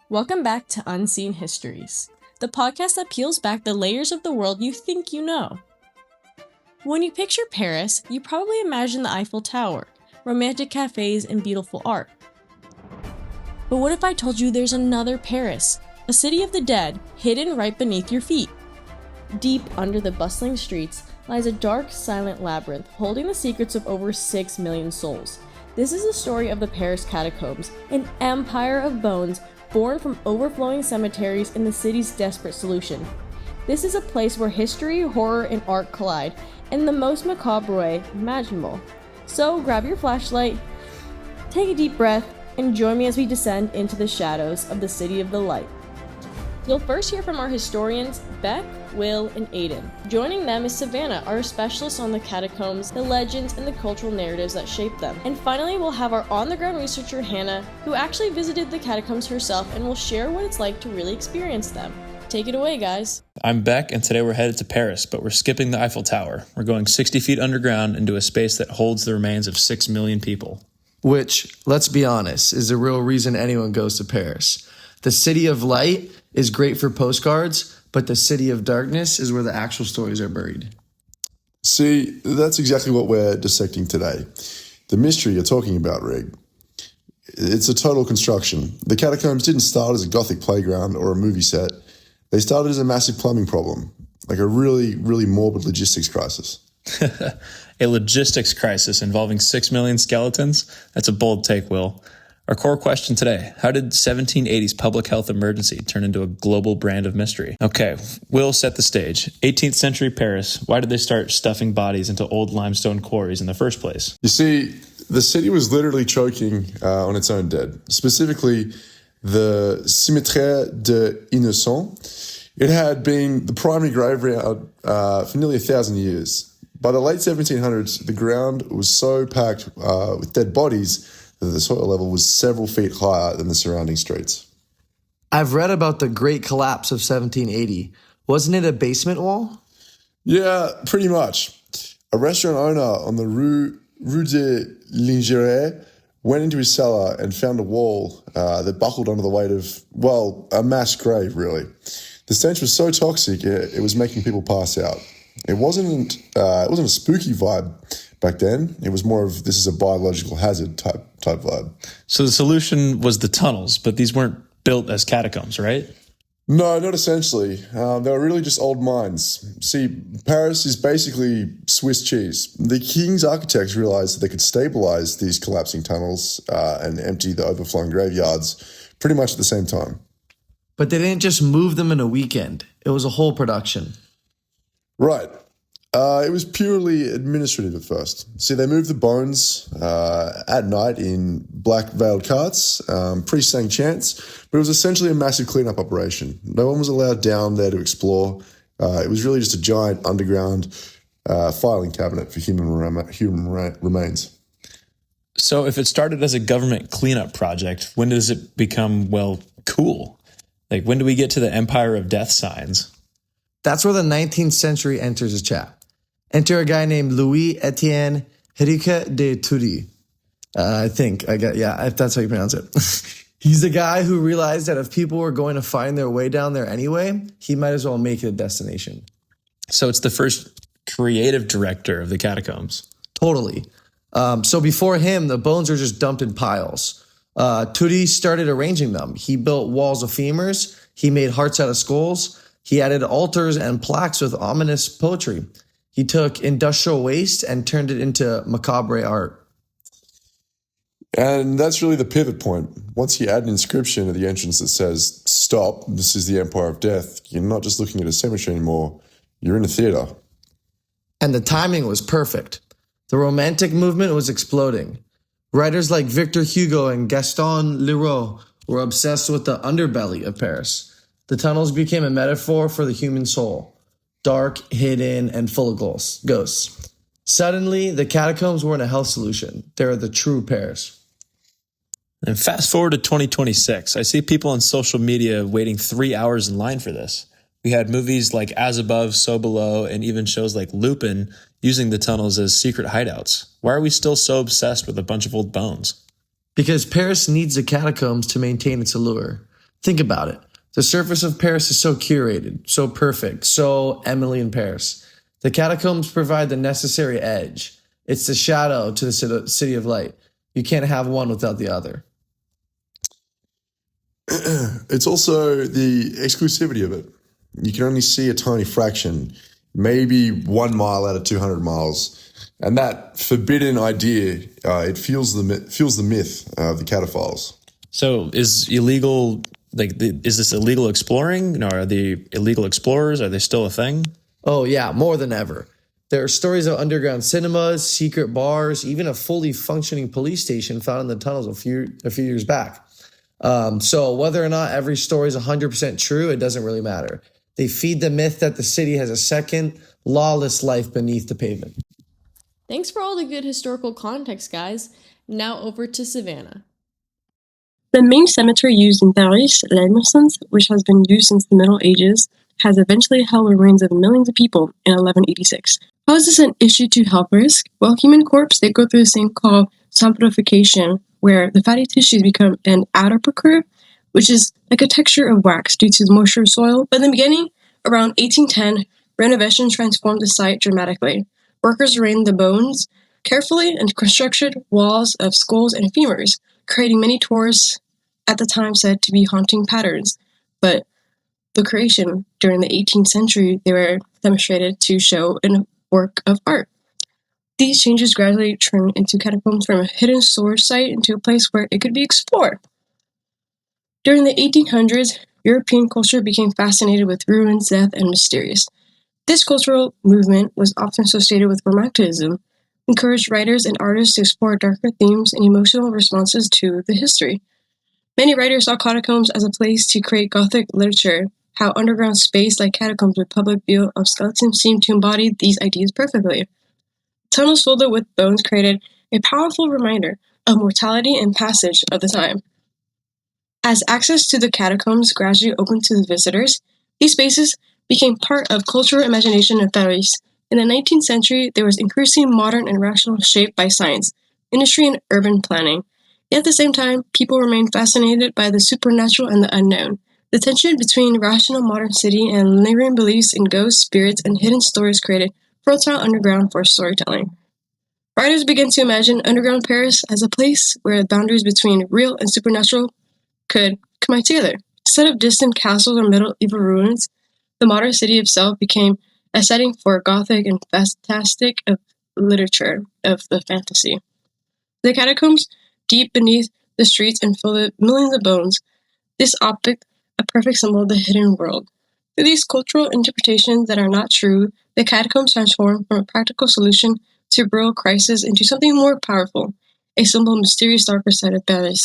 Welcome back to Unseen Histories, the podcast that peels back the layers of the world you think you know. When you picture Paris, you probably imagine the Eiffel Tower, romantic cafes, and beautiful art. But what if I told you there's another Paris, a city of the dead, hidden right beneath your feet? Deep under the bustling streets lies a dark, silent labyrinth holding the secrets of over 6 million souls. This is the story of the Paris catacombs, an empire of bones born from overflowing cemeteries and the city's desperate solution. This is a place where history, horror, and art collide in the most macabre way imaginable. So grab your flashlight, take a deep breath, and join me as we descend into the shadows of the City of the Light. You'll first hear from our historians, Beck, Will, and Aidan. Joining them is Savannah, our specialist on the catacombs, the legends, and the cultural narratives that shape them. And finally, we'll have our on-the-ground researcher, Hannah, who actually visited the catacombs herself and will share what it's like to really experience them. Take it away, guys. I'm Beck, and today we're headed to Paris, but we're skipping the Eiffel Tower. We're going 60 feet underground into a space that holds the remains of 6 million people. Which, let's be honest, is the real reason anyone goes to Paris. The City of Light is great for postcards, but the City of Darkness is where the actual stories are buried. See, that's exactly what we're dissecting today. The mystery you're talking about, Reg. It's a total construction. The catacombs didn't start as a Gothic playground or a movie set. They started as a massive plumbing problem, like a really, really morbid logistics crisis. A logistics crisis involving 6 million skeletons? That's a bold take, Will. Our core question today, how did 1780's public health emergency turn into a global brand of mystery? Okay, Will set the stage. 18th century Paris, why did they start stuffing bodies into old limestone quarries in the first place? You see, the city was literally choking on its own dead, specifically the Cimetière des Innocents. It had been the primary graveyard for nearly 1,000 years. By the late 1700s, the ground was so packed with dead bodies that the soil level was several feet higher than the surrounding streets. I've read about the Great Collapse of 1780. Wasn't it a basement wall? Yeah, pretty much. A restaurant owner on the Rue de Lingerie went into his cellar and found a wall that buckled under the weight of, well, a mass grave, really. The stench was so toxic, it was making people pass out. It wasn't a spooky vibe back then. It was more of this is a biological hazard type vibe. So the solution was the tunnels, but these weren't built as catacombs, right? No, not essentially. They were really just old mines. See, Paris is basically Swiss cheese. The king's architects realized that they could stabilize these collapsing tunnels and empty the overflowing graveyards pretty much at the same time. But they didn't just move them in a weekend. It was a whole production. Right. It was purely administrative at first. See, they moved the bones at night in black veiled carts, priests sang chants, but it was essentially a massive cleanup operation. No one was allowed down there to explore. It was really just a giant underground filing cabinet for human remains. So if it started as a government cleanup project, when does it become, well, cool? Like, when do we get to the Empire of Death signs? That's where the 19th century enters a chat. Enter a guy named Louis Etienne Henrique de Thury. If that's how you pronounce it. He's the guy who realized that if people were going to find their way down there anyway, he might as well make it a destination. So it's the first creative director of the catacombs. Totally. So before him, the bones are just dumped in piles. Thury started arranging them. He built walls of femurs. He made hearts out of skulls. He added altars and plaques with ominous poetry. He took industrial waste and turned it into macabre art. And that's really the pivot point. Once you add an inscription at the entrance that says, "Stop, this is the Empire of Death," you're not just looking at a cemetery anymore, you're in a theater. And the timing was perfect. The Romantic movement was exploding. Writers like Victor Hugo and Gaston Leroux were obsessed with the underbelly of Paris. The tunnels became a metaphor for the human soul. Dark, hidden, and full of ghosts. Suddenly, the catacombs weren't a health solution. They were the true Paris. And fast forward to 2026, I see people on social media waiting 3 hours in line for this. We had movies like As Above, So Below, and even shows like Lupin using the tunnels as secret hideouts. Why are we still so obsessed with a bunch of old bones? Because Paris needs the catacombs to maintain its allure. Think about it. The surface of Paris is so curated, so perfect, so Emily in Paris. The catacombs provide the necessary edge. It's the shadow to the city of light. You can't have one without the other. It's also the exclusivity of it. You can only see a tiny fraction, maybe 1 mile out of 200 miles. And that forbidden idea, it fuels the myth of the cataphiles. So is illegal, is this illegal exploring? No, are the illegal explorers, are they still a thing? Oh yeah, more than ever. There are stories of underground cinemas, secret bars, even a fully functioning police station found in the tunnels a few years back. So whether or not every story is 100% true, it doesn't really matter. They feed the myth that the city has a second, lawless life beneath the pavement. Thanks for all the good historical context, guys. Now over to Savannah. The main cemetery used in Paris, La Innocence, which has been used since the Middle Ages, has eventually held the remains of millions of people in 1186. How is this an issue to health risk? Well, human corpses, they go through this thing called saponification, where the fatty tissues become an adipocure, which is like a texture of wax due to the moisture of soil. But in the beginning, around 1810, renovation transformed the site dramatically. Workers arranged the bones carefully and constructed walls of skulls and femurs, creating many tourists at the time said to be haunting patterns. But the creation during the 18th century, they were demonstrated to show a work of art. These changes gradually turned into catacombs from a hidden storage site into a place where it could be explored. During the 1800s, European culture became fascinated with ruins, death, and mysterious. This cultural movement was often associated with Romanticism, encouraged writers and artists to explore darker themes and emotional responses to the history. Many writers saw catacombs as a place to create Gothic literature. How underground space like catacombs with public view of skeletons seemed to embody these ideas perfectly. Tunnels filled with bones created a powerful reminder of mortality and passage of the time. As access to the catacombs gradually opened to the visitors, these spaces became part of cultural imagination in Paris. In the 19th century, there was increasing modern and rational shaped by science, industry, and urban planning. Yet at the same time, people remained fascinated by the supernatural and the unknown. The tension between rational modern city and lingering beliefs in ghosts, spirits, and hidden stories created fertile underground for storytelling. Writers began to imagine underground Paris as a place where the boundaries between real and supernatural could come together. Instead of distant castles or medieval ruins, the modern city itself became a setting for Gothic and fantastic literature of the fantasy. The catacombs, deep beneath the streets and filled with millions of bones, this optic a perfect symbol of the hidden world. Through these cultural interpretations that are not true, the catacombs transform from a practical solution to a real crisis into something more powerful, a symbol of mysterious darker side of Paris.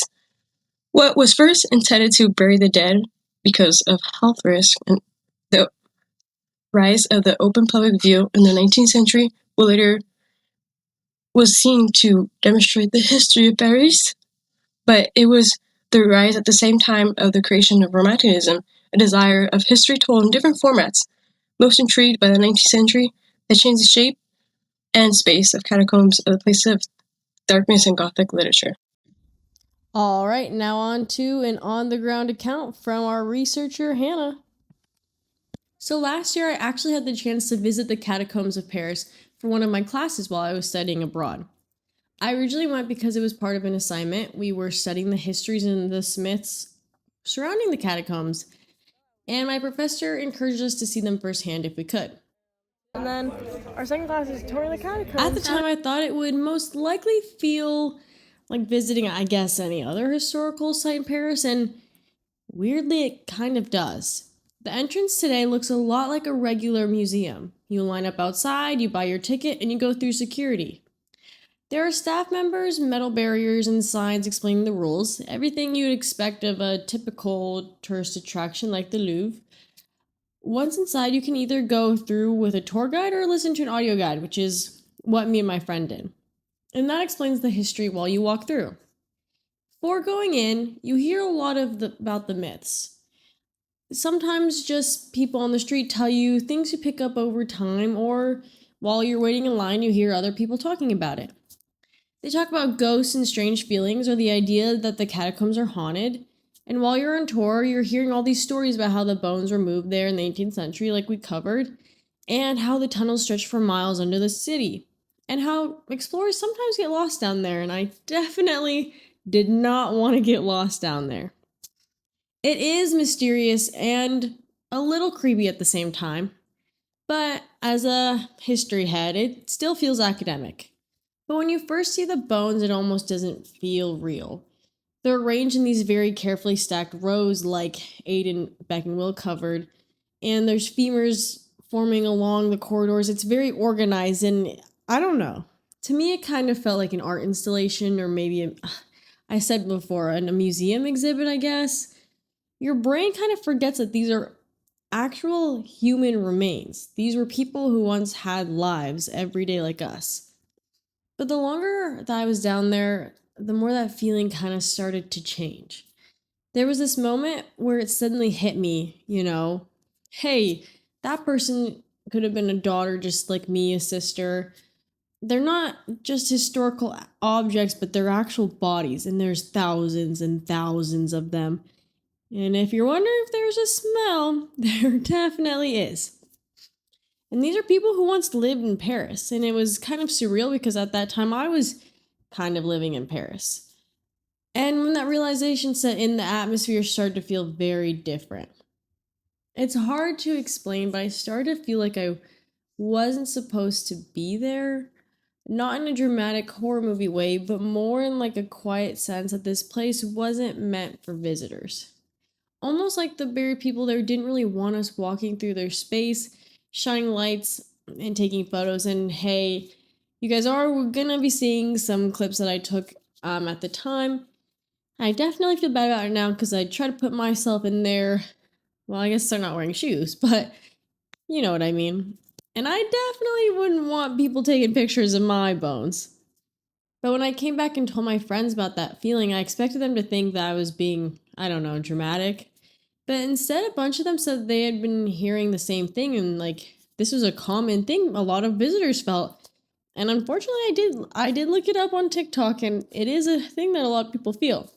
What was first intended to bury the dead because of health risk and the rise of the open public view in the 19th century will later was seen to demonstrate the history of Paris, but it was the rise at the same time of the creation of Romanticism, a desire of history told in different formats. Most intrigued by the 19th century, that changed the shape and space of catacombs of the place of darkness and Gothic literature. All right, now on to an on-the-ground account from our researcher, Hannah. So last year, I actually had the chance to visit the catacombs of Paris for one of my classes while I was studying abroad. I originally went because it was part of an assignment. We were studying the histories and the myths surrounding the catacombs, and my professor encouraged us to see them firsthand if we could. And then our second class is touring the catacombs. At the time, I thought it would most likely feel like visiting, I guess, any other historical site in Paris, and weirdly, it kind of does. The entrance today looks a lot like a regular museum. You line up outside, you buy your ticket, and you go through security. There are staff members, metal barriers, and signs explaining the rules, everything you'd expect of a typical tourist attraction like the Louvre. Once inside, you can either go through with a tour guide or listen to an audio guide, which is what me and my friend did. And that explains the history while you walk through. Before going in, you hear a lot about the myths. Sometimes just people on the street tell you things you pick up over time, or while you're waiting in line, you hear other people talking about it. They talk about ghosts and strange feelings, or the idea that the catacombs are haunted, And while you're on tour, you're hearing all these stories about how the bones were moved there in the 18th century, like we covered, and how the tunnels stretch for miles under the city, and how explorers sometimes get lost down there, and I definitely did not want to get lost down there. It is mysterious and a little creepy at the same time, but as a history head, it still feels academic. But when you first see the bones, it almost doesn't feel real. They're arranged in these very carefully stacked rows like Aidan, Beck, and Will covered, and there's femurs forming along the corridors. It's very organized, and I don't know. To me, it kind of felt like an art installation, or maybe, I said before, a museum exhibit, I guess. Your brain kind of forgets that these are actual human remains. These were people who once had lives every day like us. But the longer that I was down there, the more that feeling kind of started to change. There was this moment where it suddenly hit me, hey, that person could have been a daughter just like me, a sister. They're not just historical objects, but they're actual bodies, and there's thousands and thousands of them. And if you're wondering if there's a smell, there definitely is. And these are people who once lived in Paris, and it was kind of surreal because at that time I was kind of living in Paris. And when that realization set in, the atmosphere started to feel very different. It's hard to explain, but I started to feel like I wasn't supposed to be there. Not in a dramatic horror movie way, but more in like a quiet sense that this place wasn't meant for visitors. Almost like the buried people there didn't really want us walking through their space, shining lights, and taking photos. And hey, you guys are gonna be seeing some clips that I took at the time. I definitely feel bad about it now because I try to put myself in there. Well, I guess they're not wearing shoes, but you know what I mean. And I definitely wouldn't want people taking pictures of my bones. But when I came back and told my friends about that feeling, I expected them to think that I was being, dramatic. But instead, a bunch of them said they had been hearing the same thing, and like this was a common thing a lot of visitors felt. And unfortunately, I did look it up on TikTok, and it is a thing that a lot of people feel.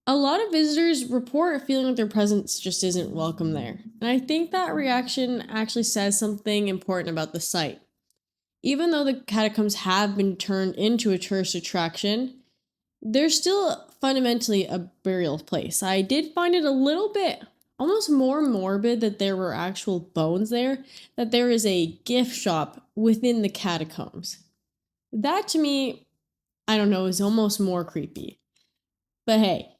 A lot of visitors report feeling like their presence just isn't welcome there. And I think that reaction actually says something important about the site. Even though the catacombs have been turned into a tourist attraction, they're still fundamentally a burial place. I did find it a little bit almost more morbid that there were actual bones there, that there is a gift shop within the catacombs. That to me, is almost more creepy. But hey,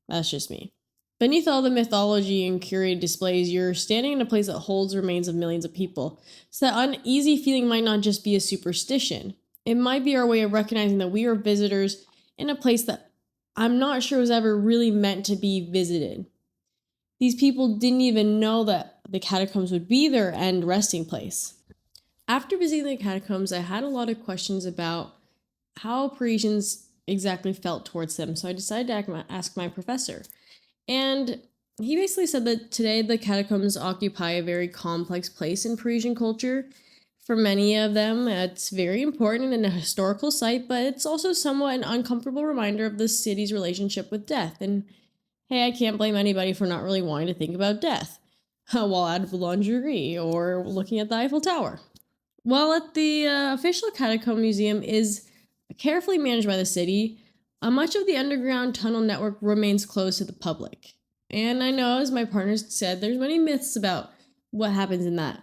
that's just me. Beneath all the mythology and curated displays, you're standing in a place that holds remains of millions of people. So that uneasy feeling might not just be a superstition. It might be our way of recognizing that we are visitors in a place that I'm not sure was ever really meant to be visited. These people didn't even know that the catacombs would be their end resting place. After visiting the catacombs, I had a lot of questions about how Parisians exactly felt towards them, so I decided to ask my professor. And he basically said that today the catacombs occupy a very complex place in Parisian culture. For many of them, it's very important and a historical site, but it's also somewhat an uncomfortable reminder of the city's relationship with death. And hey, I can't blame anybody for not really wanting to think about death while out of lingerie or looking at the Eiffel Tower. While at the official catacomb museum is carefully managed by the city, much of the underground tunnel network remains closed to the public. And I know, as my partners said, there's many myths about what happens in that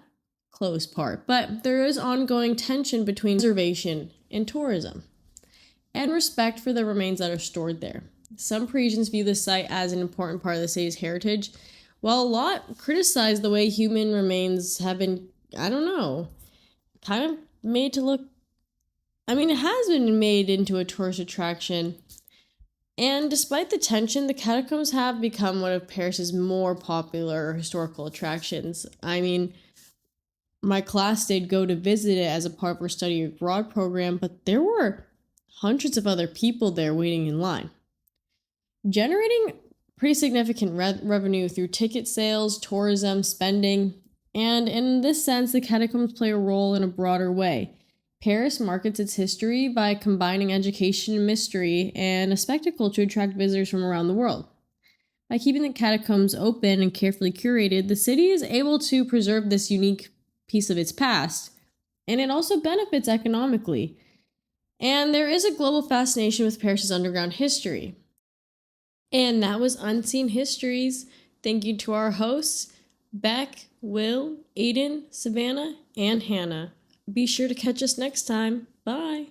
closed part, but there is ongoing tension between conservation and tourism, and respect for the remains that are stored there. Some Parisians view the site as an important part of the city's heritage, while a lot criticize the way human remains have been, kind of made to look. It has been made into a tourist attraction. And despite the tension, the catacombs have become one of Paris's more popular historical attractions. My class did go to visit it as a part of our study abroad program, but there were hundreds of other people there waiting in line, generating pretty significant revenue through ticket sales, tourism, spending, and in this sense, the catacombs play a role in a broader way. Paris markets its history by combining education and mystery and a spectacle to attract visitors from around the world. By keeping the catacombs open and carefully curated, the city is able to preserve this unique piece of its past, and it also benefits economically. And there is a global fascination with Paris's underground history. And that was Unseen Histories. Thank you to our hosts, Beck, Will, Aidan, Savannah, and Hannah. Be sure to catch us next time. Bye.